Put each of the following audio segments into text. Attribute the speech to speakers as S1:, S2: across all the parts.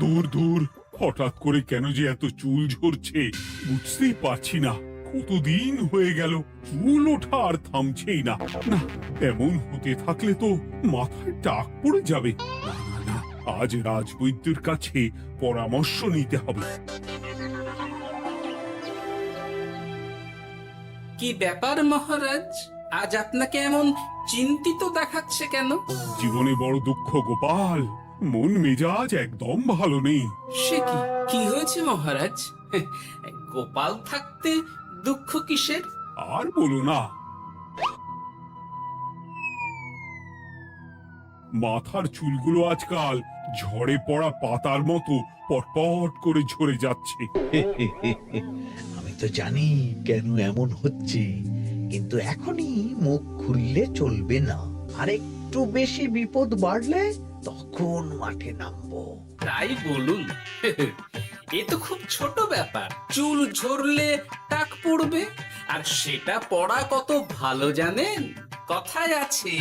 S1: দূর দূর, হঠাৎ করে কেন যে এত চুল ঝরছে বুঝতেই পারছি না। কতদিন হয়ে গেল চুল ওঠা আর থামছেই না। না, এমন হতে থাকলে তো মাথায় টাক পড়ে যাবে। না না না, আজ রাজবৈদ্যের কাছে পরামর্শ নিতে হবে।
S2: কি ব্যাপার মহারাজ, আজ আপনাকে এমন চিন্তিত দেখাচ্ছে কেন?
S1: জীবনে বড় দুঃখ গোপাল, মন মেজাজ একদম ভালো নেই।
S2: সে কি, কি হয়েছে মহারাজ? গোপাল থাকতে দুঃখ কিসের?
S1: আর বলো না, মাথার চুলগুলো আজকাল ঝড়ে পড়া পাতার মতো পটপট করে ঝরে যাচ্ছে।
S3: আমি তো জানি কেন এমন হচ্ছে, কিন্তু এখনই মুখ খুললে চলবে না। আর একটু বেশি বিপদ বাড়লে তখন মাঠে নামবো।
S2: তাই বলুন। এ তো খুব ছোট ব্যাপার, চুল ঝরলে টাক পড়বে, আর সেটা পড়া কত ভালো জানেন? কথায় আছে,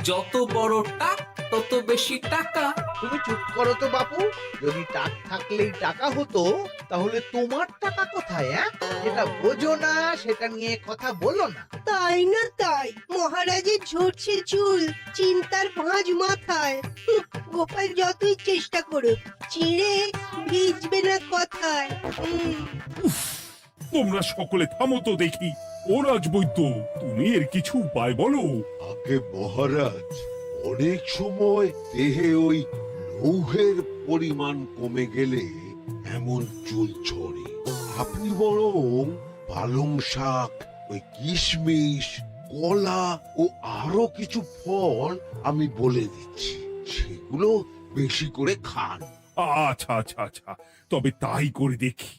S2: যত বড় টাক তত বেশি টাকা।
S3: তুমি চুপ করো তো বাপু। যদি টাক থাকলেই টাকা হতো, তাহলে তোমার টাকা কোথায়? যেটা বোঝো না সেটা নিয়ে কথা বলো না।
S4: তাই না তাই, মহারাজের ঝরছে চুল, চিন্তার ভাঁজ মাথায়। গোপাল যতই চেষ্টা করুক, চিড়ে ভিজবে না কথায়।
S1: তোমরা সকলে থামো তো দেখি। ও রাজবৈদ্য, তুমি এর কিছু উপায় বলো।
S5: আগে মহারাজ, অনেক সময় দেহে ওই লৌহের পরিমাণ কমে গেলে এমন চুল ঝরে। আপনি বরং পালং শাক, ওই কিশমিশ, কলা ও আরো কিছু ফল আমি বলে দিচ্ছি, সেগুলো বেশি করে খান।
S1: আচ্ছা আচ্ছা আচ্ছা, তবে তাই করে দেখি।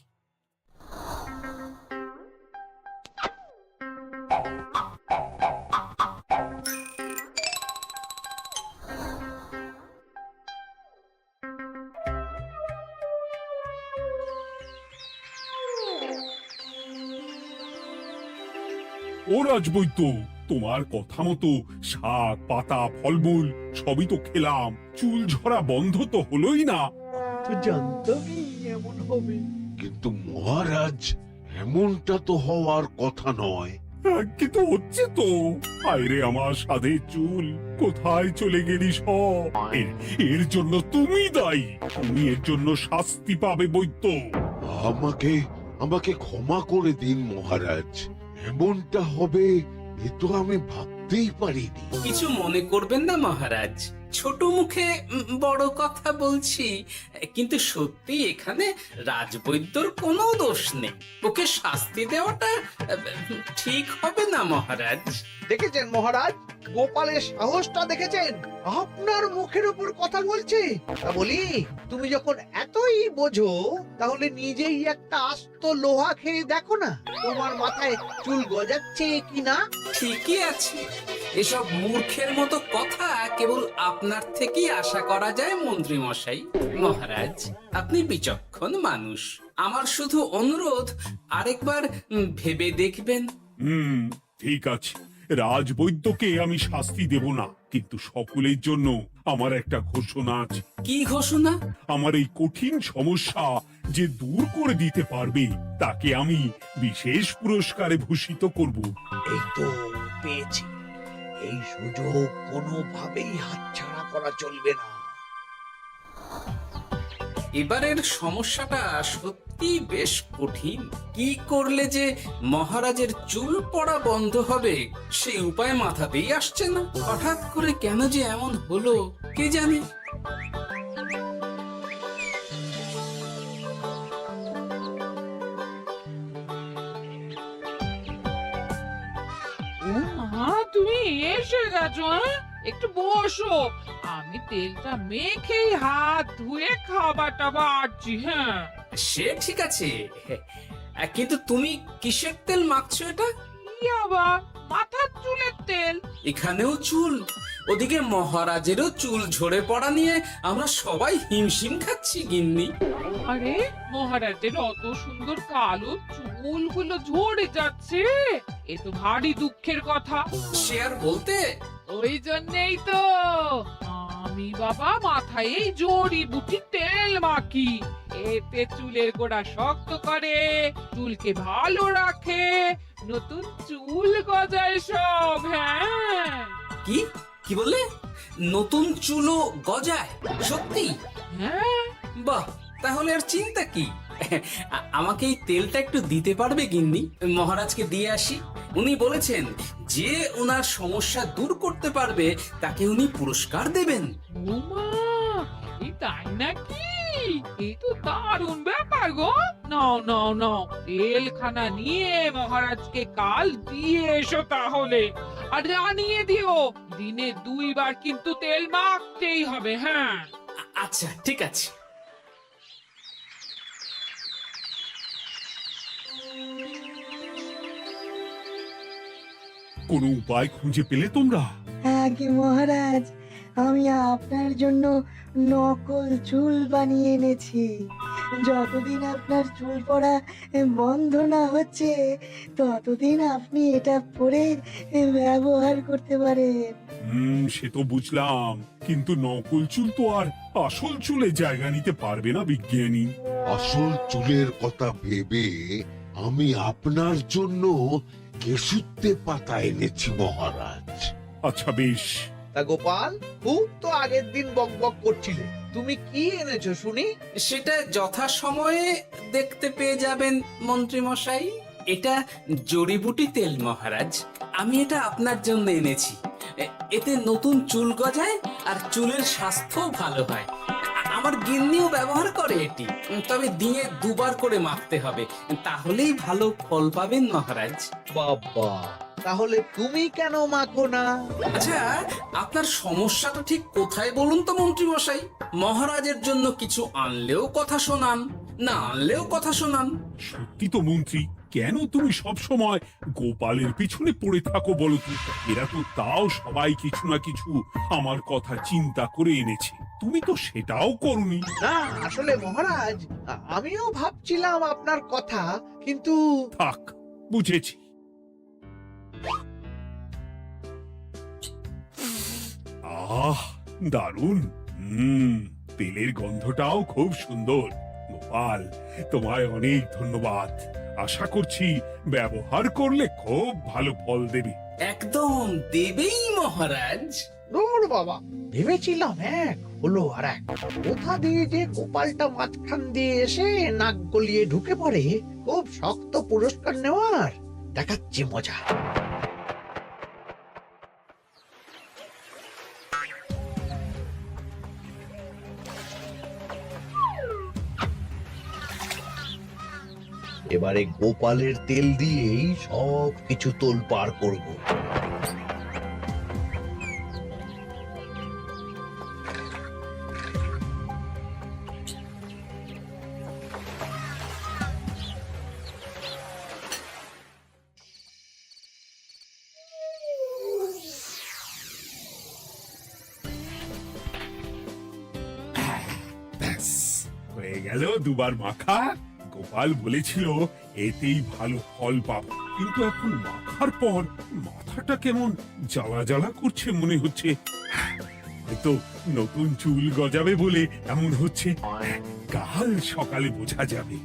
S1: ও রাজবৈদ্য, তোমার কথা মতো শাক পাতা ফলমূল সবই তো খেলাম, চুল ঝরা বন্ধ তো হলোই না।
S3: তো জানতামই এমন হবে।
S5: কিন্তু মহারাজ, এমনটা তো হওয়ার কথা নয়।
S1: কিন্তু হচ্ছে তো। আরে আমার সাধে চুল, কোথায় চলে গেলি সব? এর জন্য তুমি দায়ী। তুমি এর জন্য শাস্তি পাবে বৈদ্য।
S5: আমাকে আমাকে ক্ষমা করে দিন মহারাজ, এমনটা হবে এ তো আমি ভাবতেই পারিনি।
S2: কিছু মনে করবেন না মহারাজ, ছোট মুখে বড় কথা বলছি, কিন্তু সত্যি এখানে রাজবৈদ্যর কোনো দোষ নেই। ওকে শাস্তি দেওয়াটা ঠিক হবে না মহারাজ।
S3: দেখেছেন মহারাজ, গোপালের সাহসটা দেখেছেন? আপনার মুখের উপর কথা বলছে। তা বলি, তুমি যখন এতই বোঝো, তাহলে নিজেই একটা আস্ত লোহা খেয়ে দেখো না, তোমার মাথায় চুল গজাচ্ছে কিনা।
S2: ঠিকই আছে, এসব মূর্খের মতো কথা কেবল আপনার থেকেই আশা করা যায় মন্ত্রী মশাই। মহারাজ, আপনি বিচক্ষণ মানুষ, আমার শুধু অনুরোধ, আরেকবার ভেবে দেখবেন।
S1: ঠিক আছে, রাজবৈদ্যকে আমি শাস্তি দেব না, কিন্তু সকলের জন্য আমার একটা ঘোষণা আছে।
S2: কি ঘোষণা?
S1: আমার এই কঠিন সমস্যা যে দূর করে দিতে পারবে, তাকে আমি বিশেষ পুরস্কারে ভূষিত করব।
S3: এই তো পেয়েছি, এই সুযোগ কোনোভাবেই হাতছাড়া করা চলবে না।
S2: এবারের সমস্যাটা সত্যি বেশ কঠিন। কি করলে যে মহারাজের চুল পড়া বন্ধ হবে সেই উপায় মাথাতেই আসছে না। হঠাৎ করে কেন যে এমন হলো কে জানে।
S6: ও মা, তুমি এসে গেছো? একটু বসো, আমি তেলটা মেখেই হাত ধুয়ে খাবারটা বাড়ছি। হ্যাঁ,
S2: সে ঠিক আছে, কিন্তু তুমি কিসের তেল মাখছো এটা?
S6: কি আবার মাথার চুলের তেল?
S2: এখানেও চুল, ওদিকে মহারাজেরও চুল ঝরে পড়া নিয়ে আমরা সবাই হিমশিম খাচ্ছি গিন্নি।
S6: আরে, মহারাজের অত সুন্দর কালো চুলগুলো ঝরে যাচ্ছে, এ তো ভারী দুঃখের কথা।
S2: সে আর বলতে।
S6: ওই জন্যেই তো আমি বাবা মাথায় এই জড়িবুটি তেল মাখি, এতে চুলের গোড়া শক্ত করে, চুলকে ভালো রাখে, নতুন চুল গজায় সব। হ্যাঁ
S2: কি কি বললে? নতুন চুলও গজায়? সত্যি?
S6: হ্যাঁ,
S2: বাহ, তাহলে আর চিন্তা কি। আমাকে এই তেলটা একটু দিতে পারবে গিন্নি? মহারাজকে দিয়ে আসি। উনি বলেছেন যে ওনার সমস্যা দূর করতে পারবে তাকে উনি পুরস্কার দেবেন।
S6: ওমা, এই তাই নাকি? এই তো দারুণ ব্যাপার গো। নাও নাও নাও, তেলখানা নিয়ে মহারাজকে কাল দিয়ে এসো তাহলে। আর জানিয়ে দিও, দিনে 2 বার কিন্তু তেল মাখতেই হবে। হ্যাঁ,
S2: আচ্ছা, ঠিক আছে।
S1: কোনো উপায় খুঁজে পেলে তোমরা?
S7: আগে মহারাজ, আমি আপনার জন্য নকল চুল বানিয়ে এনেছি। যতদিন আপনার চুল পড়া বন্ধ না হচ্ছে ততদিন আপনি এটা পরে ব্যবহার করতে পারেন।
S1: সে তো বুঝলাম, কিন্তু নকল চুল তো আর আসল চুলে জায়গা নিতে পারবে না বিজ্ঞানী।
S5: আসল চুলের কথা ভেবে আমি আপনার জন্য কেশুত্তে পাতা এনেছি মহারাজ।
S1: আচ্ছা বেশ,
S3: তা গোপাল, খুব তো আগের দিন বকবক করছিলে, তুমি কি এনেছো শুনি?
S2: সেটা যথাসময়ে দেখতে পেয়ে যাবেন মন্ত্রী মশাই। এটা জড়িবুটি তেল মহারাজ। আমি এটা আপনার জন্য এনেছি। এতে নতুন চুল গজায় আর চুলের স্বাস্থ্য ভালো হয়। আমার গিন্নিও ব্যবহার করে এটি, তবে দিনে 2 বার করে মাখতে হবে, তাহলেই ভালো ফল পাবেন মহারাজ।
S3: বাবা, তাহলে তুমি কেন মাখো না?
S2: আচ্ছা, আপনার সমস্যাটা ঠিক কোথায় বলুন তো মন্ত্রী মশাই? মহারাজের জন্য কিছু আনলেও কথা শোনান, না আনলেও কথা শোনান।
S1: সত্যি তো মন্ত্রী, কেন তুমি সব সময় গোপালের পিছনে পড়ে থাকো বলো তো? এরা তো তাও সবাই কিছু না কিছু আমার কথা চিন্তা করে এনেছে, তুমি তো সেটাও করনি।
S3: না, আসলে মহারাজ, আমিও ভাবছিলাম আপনার কথা, কিন্তু
S1: থাক, বুঝেছি। আহ, দারুণ। তেলের গন্ধটাও খুব সুন্দর। গোপাল, তোমায় অনেক ধন্যবাদ। আশা করছি ব্যবহার করলে খুব ভালো ফল দেবে।
S2: একদম দেবেই মহারাজ।
S3: দূর বাবা, ভেবেছিলাম এক, হলো আর এক। কোথা দিয়ে যে গোপালটা মাঝখান দিয়ে এসে নাক গলিয়ে ঢুকে পড়ে, খুব শক্ত পুরস্কার নেওয়ার। দেখাচ্ছি মজা। এবারে গোপালের তেল দিয়েই সব কিছু তোলপাড় করব।
S1: ব্যাস, হয়ে গেল 2 বার মাখা। গোপাল বলেছিল এতেই ভালো ফল পাবো, কিন্তু এখন মাখার পর মাথাটা কেমন জ্বালা জ্বালা করছে মনে হচ্ছে। হয়তো নতুন চুল গজাবে বলে এমন হচ্ছে, কাল সকালে বোঝা যাবে।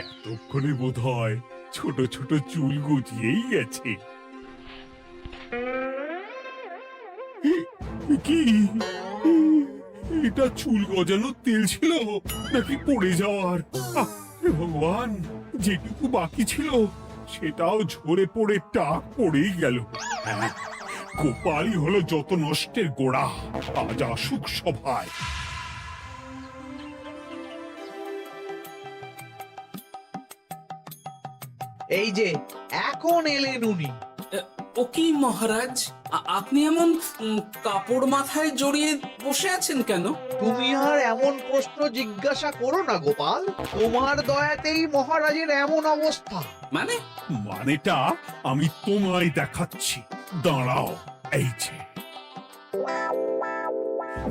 S1: এতক্ষণে বোধহয় ছোট ছোট চুল গজিয়েই গেছে। কি এটা চুল গজানোর তেল ছিল নাকি পড়ে যাওয়ার? হে ভগবান, যেটুকু বাকি ছিল সেটাও ঝরে পড়ে টাক পড়েই গেল। হ্যাঁ, গোপালই হলো যত নষ্টের গোড়া। আজ আসুক সভায়।
S3: এই যে এখন এলেন উনি।
S2: ও কি মহারাজ, আপনি এমন কাপড় মাথায় জড়িয়ে বসে আছেন কেন?
S3: তুমি আর এমন প্রশ্ন জিজ্ঞাসা করো না গোপাল, তোমার দয়াতেই মহারাজের এমন অবস্থা।
S2: মানে?
S1: মানেটা আমি তোমায় দেখাচ্ছি, দাঁড়াও। এই যে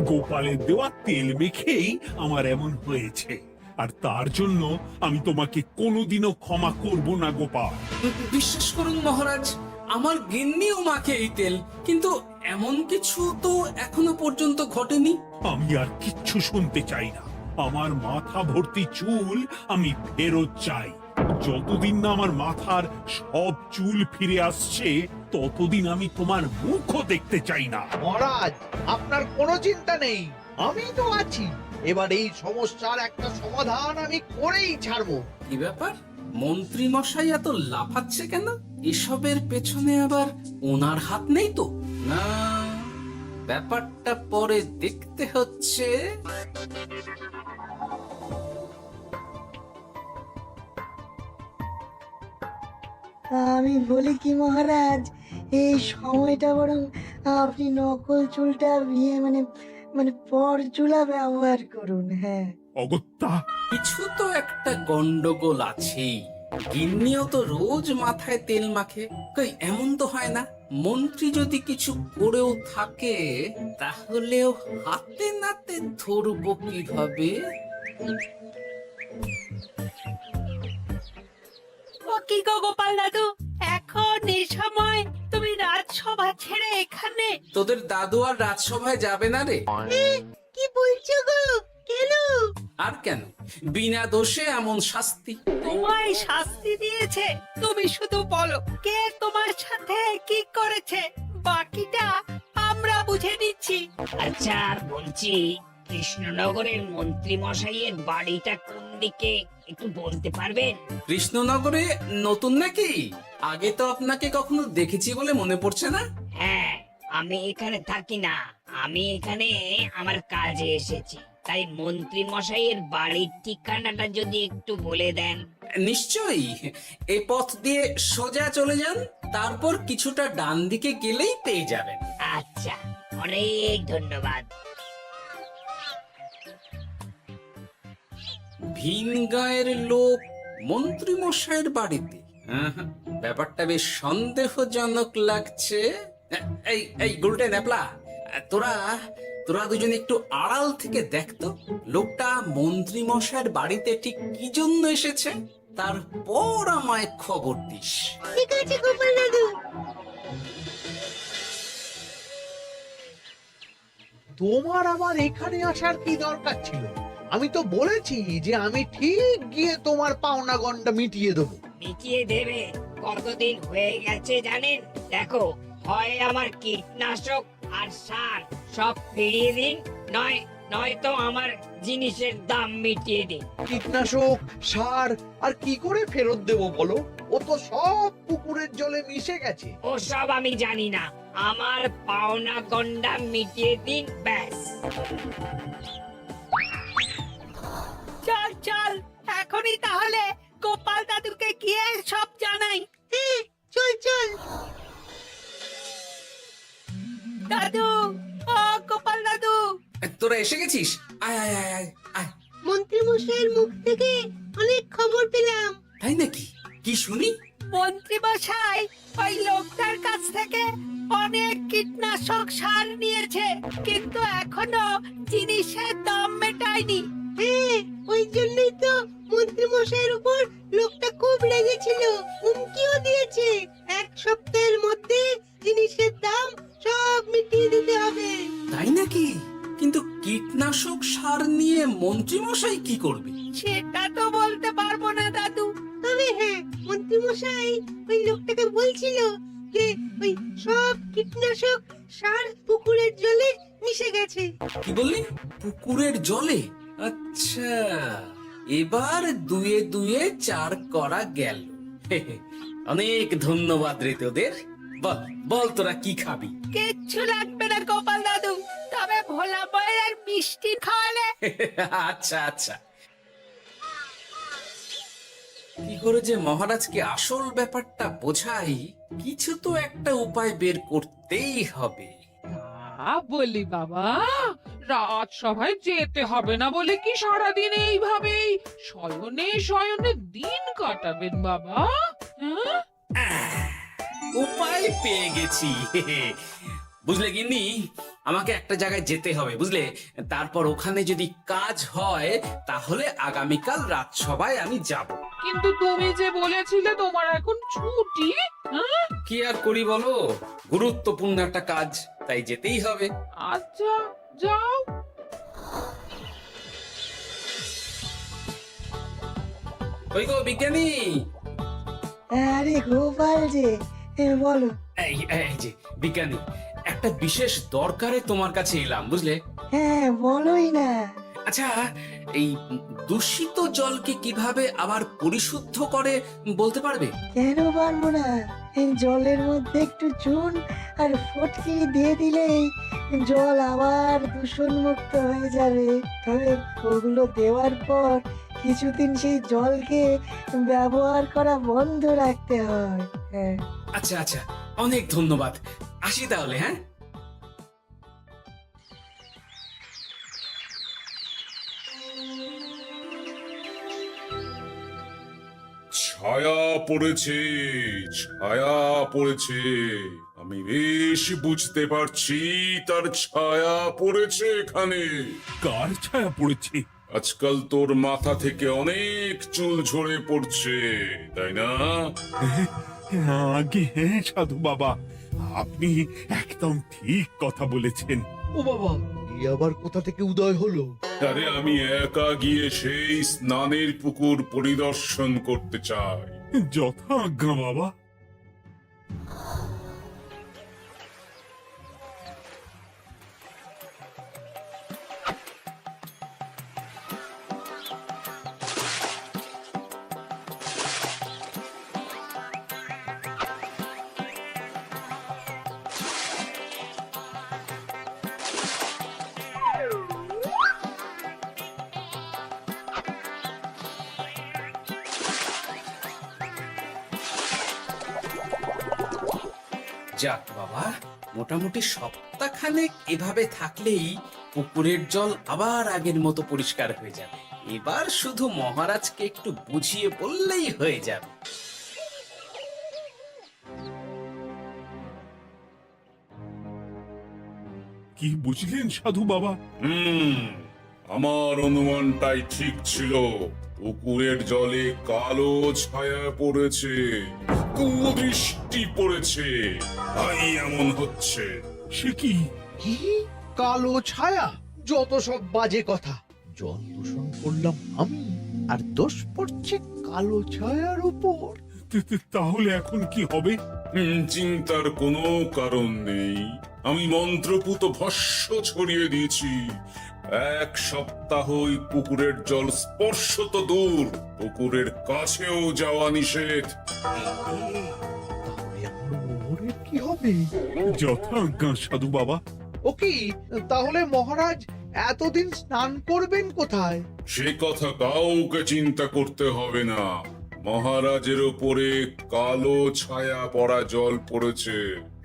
S1: গোপালের দেওয়া তেল মেখেই আমার এমন হয়েছে, আর তার জন্য আমি তোমাকে কোনোদিনও ক্ষমা করব না গোপাল।
S2: বিশ্বাস করুন মহারাজ, আমার গিন্নিও মাখে এই তেল, কিন্তু এমন কিছু তো এখনো পর্যন্ত ঘটেনি।
S1: আমি আর কিচ্ছু শুনতে চাই না। আমার মাথা ভর্তি চুল আমি ফেরত চাই। যতদিন না আমার মাথার সব চুল ফিরে আসছে ততদিন আমি তোমার মুখও দেখতে চাই না।
S3: মহারাজ, আপনার কোনো চিন্তা নেই, আমি তো আছি। এবার এই সমস্যার একটা সমাধান আমি করেই ছাড়বো।
S2: কি ব্যাপার, মন্ত্রী মশাই এত লাফাচ্ছে কেন? এসবের পেছনে আবার ওনার হাত নেই তো? না, ব্যাপারটা পরে দেখতে হচ্ছে।
S7: আমি বলি কি মহারাজ, এই সময়টা বরং আপনি নকল চুলটা মানে মানে পর চুলা ব্যবহার করুন। হ্যাঁ,
S1: অগত্যা,
S2: কিছু তো একটা গন্ডগোল আছেই। গিন্নিও তো রোজ মাথায় তেল মাখে, কই এমন তো হয় না। মন্ত্রী যদি কিছু করেও থাকে তাহলেও হাতে নাতে ধরবো কিভাবে?
S8: ও কি গো গোপাল দাদু, এখন এই সময় তুমি রাজসভা ছেড়ে এখানে?
S2: তোদের দাদু আর রাজসভায় যাবে না রে?
S4: কি বলছো গো? কেন?
S2: আর কেন, বিনা দোষে এমন শাস্তি।
S8: তোমায় শাস্তি দিয়েছে, তুমি শুধু বলো কে তোমার সাথে কি করেছে, বাকিটা আমরা বুঝে নিচ্ছি।
S9: আচ্ছা বলছি, কৃষ্ণনগরের মন্ত্রী মশাইয়ের বাড়িটা কোন দিকে একটু বলতে পারবেন?
S2: কৃষ্ণনগরে নতুন নাকি? আগে তো আপনাকে কখনো দেখেছি বলে মনে পড়ছে না।
S9: হ্যাঁ, আমি এখানে থাকি না, আমি এখানে আমার কাজে এসেছি, তাই মন্ত্রী মশাইয়ের বাড়ির ঠিকানাটা যদি একটু বলে দেন।
S2: নিশ্চয়ই, এ পথ দিয়ে সোজা চলে যান, তারপর কিছুটা ডান দিকে গেলেই পেয়ে যাবেন।
S9: আচ্ছা, অনেক ধন্যবাদ।
S2: ভিন গায়ের লোক মন্ত্রী মশাইয়ের বাড়িতে? ব্যাপারটা বেশ সন্দেহজনক লাগছে। এই এই গুলটে ন্যাপলা, তোরা তোরা দুজন একটু আড়াল থেকে দেখতো লোকটা মন্ত্রী মশাইয়ের বাড়িতে ঠিক কি জন্য এসেছে, তারপর আমায় খবর দিস।
S4: ঠিক আছে গোপাল দাদু।
S3: তোমার আবার এখানে আসার কি দরকার ছিল? আমি তো বলেছি যে আমি ঠিক গিয়ে তোমার পাওনা গন্ডা মিটিয়ে দেবো।
S9: মিটিয়ে দেবে? কতদিন হয়ে গেছে জানেন? দেখো, হয় আমার কীটনাশক আর সার সব ফিরিয়ে দিন, নয়তো আমার জিনিসের দাম মিটিয়ে দিন।
S3: কীটনাশক, সার আর কি করে ফেরত দেবো বলো? ও তো সব পুকুরের জলে মিশে গেছে।
S9: ওসব আমি জানি না, আমার পাওনা গন্ডা মিটিয়ে দিন, ব্যাস।
S8: চল চল, এখনই তাহলে গোপাল দাদুকে গিয়ে সব জানাই।
S4: হ্যাঁ, চল চল।
S8: দাদু, ও গোপাল দাদু,
S2: তোরা এসে গেছিস? আয় আয় আয় আয় আয়।
S4: মন্ত্রী মশাইয়ের মুখ থেকে অনেক খবর পেলাম।
S2: তাই নাকি? কি শুনি?
S8: মন্ত্রী মশাই ওই লোকটার কাছ থেকে অনেক কীটনাশক সার নিয়েছে, কিন্তু এখনো জিনিসের দাম মেটায়নি।
S4: হ্যাঁ, ওই জন্যই তো মন্ত্রী মশাইয়ের উপর লোকটা খুব রেগেছিল, হুমকিও দিয়েছে 1 সপ্তাহের মধ্যে জিনিসের দাম সব মিটিয়ে দিতে হবে।
S2: তাই নাকি? কিন্তু কীটনাশক সার নিয়ে মন্ত্রী মশাই কি করবে?
S8: সেটা তো বলতে পারবো না দাদু।
S4: তবে হ্যাঁ, মন্ত্রী মশাই ওই লোকটাকে বলছিল যে ওই সব কীটনাশক সার পুকুরের জলে মিশে গেছে।
S2: কি বললি? পুকুরের জলে? আচ্ছা, এবার দুয়ে দুয়ে 4 করা গেল। অনেক ধন্যবাদ রে তোদের। বল বল, তোরা কি খাবি?
S8: কিচ্ছু লাগবে না গোপাল দাদু, তবে ভোলা বয়ের আর মিষ্টি খাওয়ালে।
S2: আচ্ছা আচ্ছা। কি করে যে মহারাজকে আসল ব্যাপারটা বোঝাই, কিছু তো একটা উপায় বের করতেই হবে।
S6: বলি বাবা, রাজসভায় যেতে হবে না বলে কি সারাদিন এইভাবেই শয়নে শয়নে দিন কাটাবেন বাবা? হ্যাঁ?
S2: উপায় পেয়ে গেছি। বুঝলে গিন্নি, আমাকে একটা জায়গায় যেতে হবে, বুঝলে? তারপর ওখানে যদি কাজ হয় তাহলে আগামীকাল রাজসভায় আমি যাব।
S6: কিন্তু তুমি যে বলেছিলে তোমার এখন ছুটি, হ্যাঁ?
S2: কি আর করি বলো, গুরুত্বপূর্ণ একটা কাজ, তাই যেতেই হবে।
S6: আচ্ছা, যাও।
S2: ওই গো বিজ্ঞানী,
S7: আরে গোপাল যে, বলো।
S2: এই যে বিজ্ঞানী, একটা বিশেষ দরকারে তোমার কাছে এলাম, বুঝলে?
S7: হ্যাঁ, বলোই না।
S2: আচ্ছা, এই দূষিত জলকে কিভাবে আবার পরিশুদ্ধ করে বলতে পারবে?
S7: কেন পারবো না? এই জলের মধ্যে একটু চুন আর ফটকিরি দিয়ে দিলেই জল আবার দূষণ মুক্ত হয়ে যাবে। তবে ওগুলো দেওয়ার পর কিছুদিন সেই জলকে ব্যবহার করা বন্ধ রাখতে হয়। হ্যাঁ।
S2: আচ্ছা আচ্ছা, অনেক ধন্যবাদ, আসি তাহলে। হ্যাঁ,
S1: ছায়া পড়েছে, ছায়া পড়েছে। আমি বেশ বুঝতে পারছি তার ছায়া পড়েছে এখানে। কার ছায়া পড়েছে? আজকাল তোর মাথা থেকে অনেক চুল ঝরে পড়ছে, তাই না? আগে হ্যাঁ সাধু বাবা, আপনি একদম ঠিক কথা বলেছেন।
S3: ও বাবা, এই আবার কোথা থেকে উদয় হলো?
S1: আরে আমি একা গিয়ে সেই স্নানের পুকুর পরিদর্শন করতে চাই। যথা আজ্ঞা বাবা।
S2: যাক বাবা, মোটামুটি সপ্তাহখানেক এভাবে থাকলেই পুকুরের জল আবার আগের মতো পরিষ্কার হয়ে যাবে। এবার শুধু মহারাজকে একটু বুঝিয়ে বললেই হয়ে যাবে।
S1: কি বুঝলেন সাধু বাবা? আমার অনুমানটাই ঠিক ছিল। পুকুরের জলে কালো ছায়া পড়েছে, কুদৃষ্টি পড়েছে, তাই এমন হচ্ছে। সে কি?
S3: কি কালো ছায়া? যত সব বাজে কথা। জল দূষণ করলাম আমি, আর দোষ পড়ছে কালো ছায়ার উপর।
S1: তাহলে এখন কি হবে? চিন্তার কোনো কারণ নেই। আমি মন্ত্রপুত ভস্য ছড়িয়ে দিয়েছি। এক সপ্তাহ ওই পুকুরের জল স্পর্শ তো দূর, পুকুরের কাছেও যাওয়া নিষেধ।
S3: তাহলে আমার মোহরের কি হবে?
S1: যথা আজ্ঞা সাধু বাবা।
S3: ও কি, তাহলে মহারাজ এতদিন স্নান করবেন কোথায়?
S1: সে কথা কাউকে চিন্তা করতে হবে না। মহারাজের ওপরে কালো ছায়া পড়া জল পড়েছে,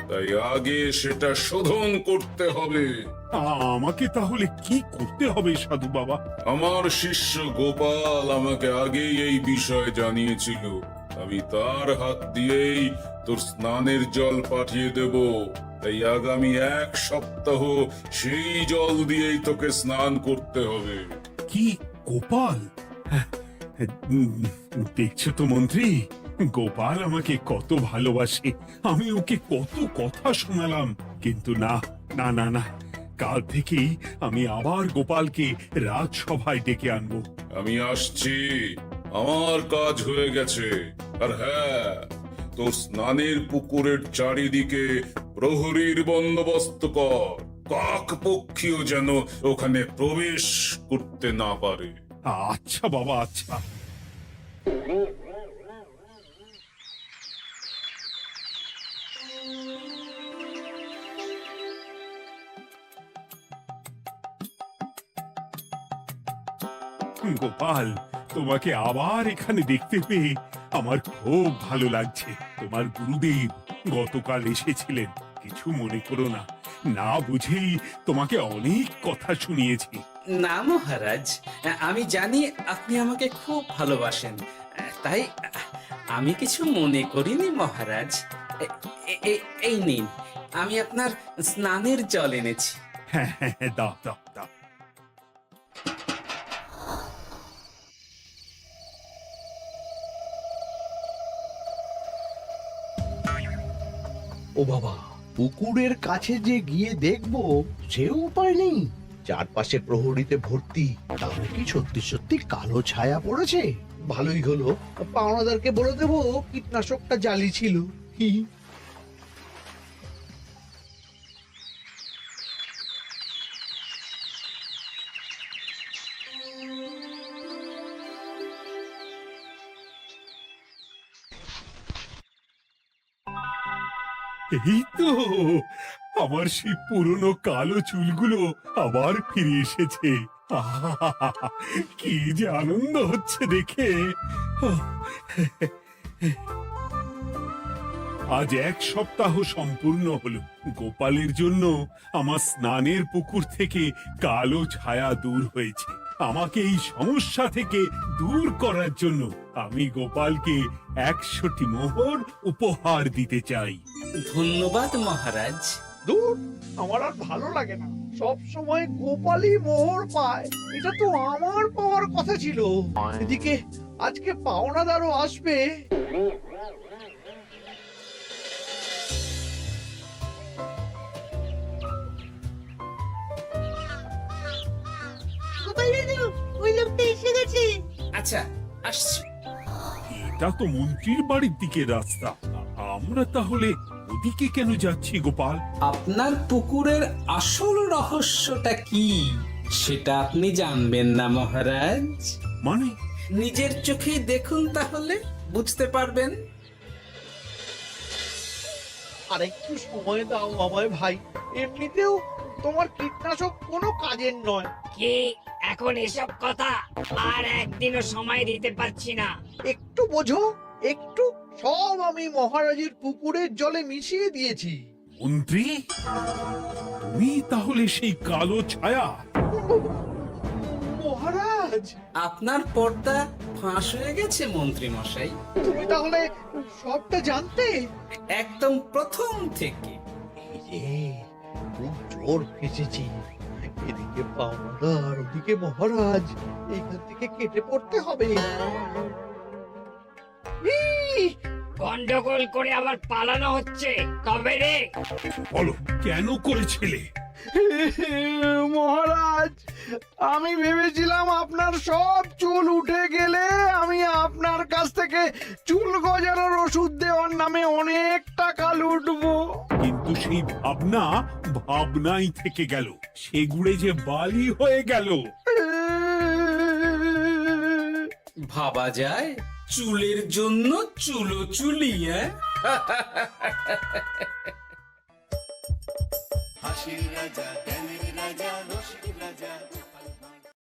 S1: তাই আগে সেটা শোধন করতে হবে। আমাকে তাহলে কি করতে হবে সাধু বাবা? আমার শিষ্য গোপাল আমাকে আগেই এই বিষয় জানিয়েছিল। আমি তার হাত দিয়েই তোর স্নানের জল পাঠিয়ে দেব। তাই আগামী এক সপ্তাহ সেই জল দিয়েই তোকে স্নান করতে হবে। কি গোপাল? দেখছো তো মন্ত্রী, গোপাল আমাকে কত ভালোবাসে। আমি ওকে কত কথা শোনালাম, কিন্তু না না না না, কাল থেকেই আমি আবার গোপালকে রাজসভায় ডেকে আনবো। আমি আসছি, আমার কাজ হয়ে গেছে। আর হ্যাঁ, তোর স্নানের পুকুরের চারিদিকে প্রহরীর বন্দোবস্ত কর, কাক পক্ষীও যেন ওখানে প্রবেশ করতে না পারে। আচ্ছা বাবা, আচ্ছা। গোপাল, তোমাকে আবার এখানে দেখতে পেয়ে আমার খুব ভালো লাগছে। তোমার গুরুদেব গতকাল এসেছিলেন, কিছু মনে করো না। না বুঝেই তোমাকে অনেক কথা শুনিয়েছি।
S2: না মহারাজ, আমি জানি আপনি আমাকে খুব ভালোবাসেন, তাই আমি কিছু মনে করিনি মহারাজ। এই নিন, আমি আপনার স্নানের জল এনেছি।
S1: হ্যাঁ হ্যাঁ হ্যাঁ, দাও দাও দাও।
S3: ও বাবা, পুকুরের কাছে যে গিয়ে দেখবো সে উপায় নেই। চারপাশে প্রহরীতে ভর্তি, তাহলে কি সত্যি সত্যি কালো ছায়া পড়েছে? ভালোই হলো, পাওনাদারকে বলে দেবো কীটনাশকটা জালি ছিল। হি।
S1: এই তো আমার সেই পুরনো কালো চুলগুলো আবার ফিরে এসেছে। আহা, কি যে আনন্দ হচ্ছে দেখে। আজ 1 সপ্তাহ সম্পূর্ণ হলো। গোপালের জন্য আমার স্নানের পুকুর থেকে কালো ছায়া দূর হয়েছে। আমাকে এই সমস্যা থেকে দূর করার জন্য আমি গোপালকে 100টি মোহর উপহার দিতে চাই।
S2: ধন্যবাদ মহারাজ।
S3: দূর, আমার আর ভালো লাগে না। সব সময় গোপালই মোহর পায়, এটা তো আমার পাওয়ার কথা ছিল। এদিকে আজকে পাওনাদারও আসবে।
S4: গোপাল দাদু, ওই লোকটা এসে গেছে।
S2: আচ্ছা, আসছি।
S1: এটা তো মন্ত্রীর বাড়ির দিকে রাস্তা। আমরা তাহলে ওদিকে কেন যাচ্ছি গোপাল?
S2: আপনার পুকুরের আসল রহস্যটা কি সেটা আপনি জানবেন না মহারাজ?
S1: মানে
S2: নিজের চোখেই দেখুন, তাহলে বুঝতে পারবেন।
S3: আর একটু সময় দাও আমায় ভাই, এমনিতেও তোমার কীটনাশক কোনো কাজের নয়।
S9: কি এখন এসব কথা? আর একদিনও সময় দিতে পারছি না।
S3: একটু বোঝো, একটু। সব আমি মহারাজের পুকুরের জলে মিশিয়ে দিয়েছি।
S1: মন্ত্রী, তুমি তাহলে সেই কালো ছায়া?
S3: মহারাজ,
S2: আপনার পর্দা ফাঁস হয়ে গেছে মন্ত্রী মশাই।
S3: তুমি তাহলে সবটা জানতে?
S2: একদম প্রথম থেকে।
S3: এই যে, খুব জোর ফেসেছি। এদিকে পাওনাদার, ওদিকে মহারাজ, এইখান থেকে কেটে পড়তে হবে। ইহ!
S9: গন্ডগোল করে আবার পালানো হচ্ছে তবে রে।
S1: বলো, কেন করেছিলে?
S3: মহারাজ, আমি ভেবেছিলাম আপনার সব চুল উঠে গেলে আমি আপনার কাছ থেকে চুল গজানোর ওষুধ দেওয়ার নামে অনেক টাকা লুটবো।
S1: কিন্তু সেই ভাবনা ভাবনাই থেকে গেল, সেগুড়ে যে বালি হয়ে গেল।
S2: ভাবা যায় চুলের জন্য চুলো চুলি।
S10: হাসির রাজা, জ্ঞানের রাজা, রসিক রাজা।